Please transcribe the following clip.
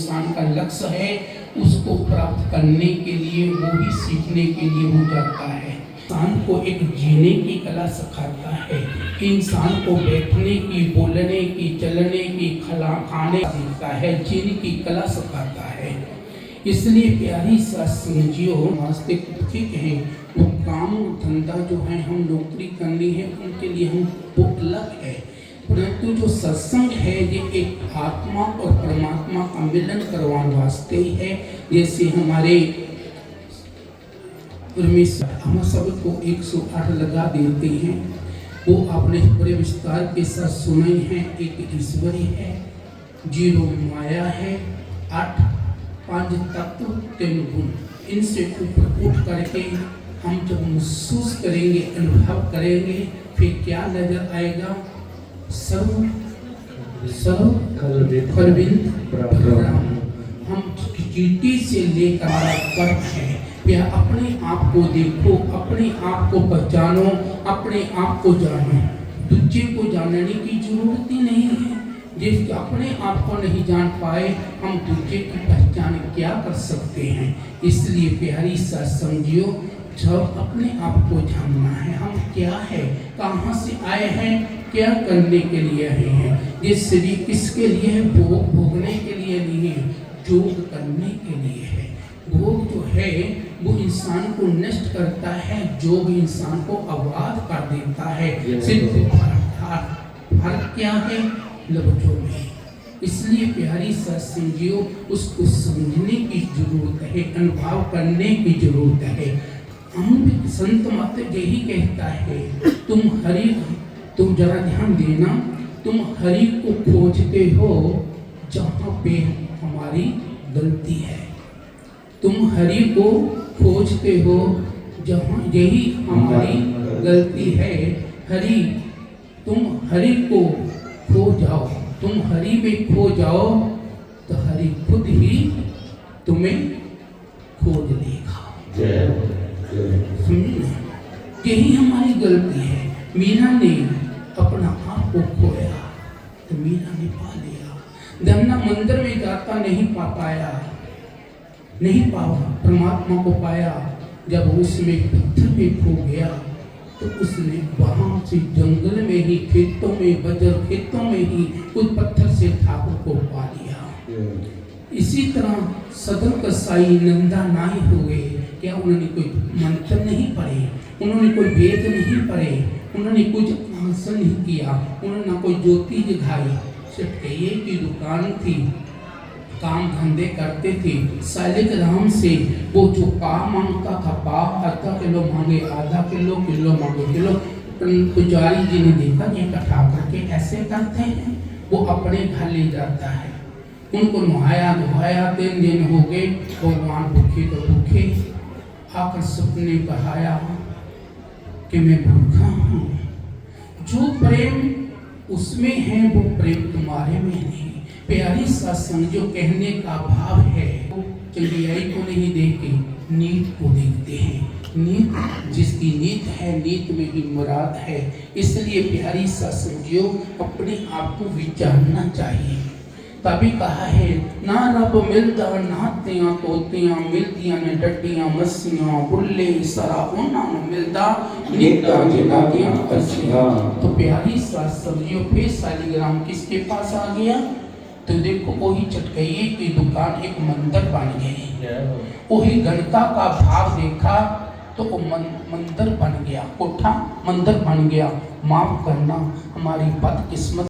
इंसान का लक्ष्य है उसको प्राप्त करने के लिए, वो भी सीखने के लिए हो जाता है। इंसान को एक जीने की कला सिखाता है, इंसान को बैठने की, बोलने की, चलने की, खाने सीखता है, जीने की कला सिखाता है। इसलिए प्यारी समझियो वास्तविक ठीक है, वो काम धंधा जो है हम नौकरी करनी है उनके लिए हम वो अलग है, परंतु जो सत्संग है ये एक आत्मा और परमात्मा का मिलन करवाने वास्ते ही है। जैसे हमारे हम सबको 108 लगा देते हैं, वो आपने बड़े विस्तार के साथ सुने हैं। एक ईश्वरी है, 0 माया है, 8 5 तत्व 3 गुण। इनसे ऊपर उठ करके हम जब महसूस करेंगे, अनुभव करेंगे, फिर क्या नजर आएगा? सर्व हम चीटी से लेकर कर्म है। यह अपने आप को देखो, अपने आप को पहचानो, अपने आप को जानो। दूसरे को जानने की जरूरत ही नहीं है। जिस अपने आप को नहीं जान पाए हम दूसरे की पहचान क्या कर सकते हैं। इसलिए प्यारी सत्संगियों, जब अपने आप को जानना है हम क्या है, कहाँ से आए हैं, क्या करने के लिए आए हैं। ये शरीर किसके लिए है? भोगने के लिए नहीं है, योग करने के लिए है। भोग जो है वो इंसान को नष्ट करता है, योग इंसान को आबाद कर देता है। सिर्फ फर्क क्या है? लफ्जों में। इसलिए प्यारी सत्संगियों, उसको समझने की जरूरत है, अनुभव करने की जरूरत है। हम संत मत यही कहता है, तुम जरा ध्यान देना, तुम हरि को खोजते हो जहाँ पे हमारी गलती है। तुम हरि को खोजते हो जहाँ यही हमारी गलती है। तुम हरि को खो जाओ, तुम हरि में खो जाओ तो हरि खुद ही तुम्हें खोज लेगा। यही हमारी गलती है। मीरा ने अपना आप को खोया तो मीरा ने पा लिया। धन्ना मंदिर में जाता नहीं पाया, परमात्मा को पाया। जब उसमें पत्थर में खो गया तो उसने वहां से जंगल में ही, खेतों में, बजर खेतों में ही उस पत्थर से ठाकुर को पा लिया। इसी तरह सदन कसाई नंदा नाई हुए। क्या उन्होंने कोई मंत्र नहीं पढ़े, उन्होंने कोई वेद नहीं पढ़े, उन्होंने कुछ आसन नहीं किया, उन्होंने ना कोई ज्योति जगाई। सिर्फ कहिए की दुकान थी, काम धंधे करते थे। सालिक राम से वो जो पाव मांगता था, पाव आधा किलो मांगे, आधा किलो, किलो मांगे किलो। पुजारी जी ने देखा ये इकट्ठा करके ऐसे करते हैं, वो अपने घर ले जाता है। उनको नहाया धोया, 3 दिन हो गए, भगवान भूखे तो भूखे। आकर सपने कहाया कि मैं भूखा हूँ। जो प्रेम उसमें है वो प्रेम तुम्हारे में नहीं। प्यारी सत्संग जो कहने का भाव है, वो चंडियाई को नहीं देखते, नीत को देखते हैं। नीत जिसकी नीत है, नीत में ही मुराद है। इसलिए प्यारी सत्संगियों, अपने आप को विचारना चाहिए। तभी कहा है, ना रब मिलदा नातियां तोतियां, मिलदियां ने डड्डियां मस्सियां, बुल्ले सरा उन्हां मिलदा नीता जिनादियां असियां। तो प्यारी सत्संगियों, फिर सालिग्राम किसके पास आ गया? तो देखो वही चटकइये की दुकान एक मंदिर बन गई। वही गणता का भाव देखा तो वो मंदिर बन गया, कोठा मंदिर बन गया। माफ करना, हमारी बदकिस्मत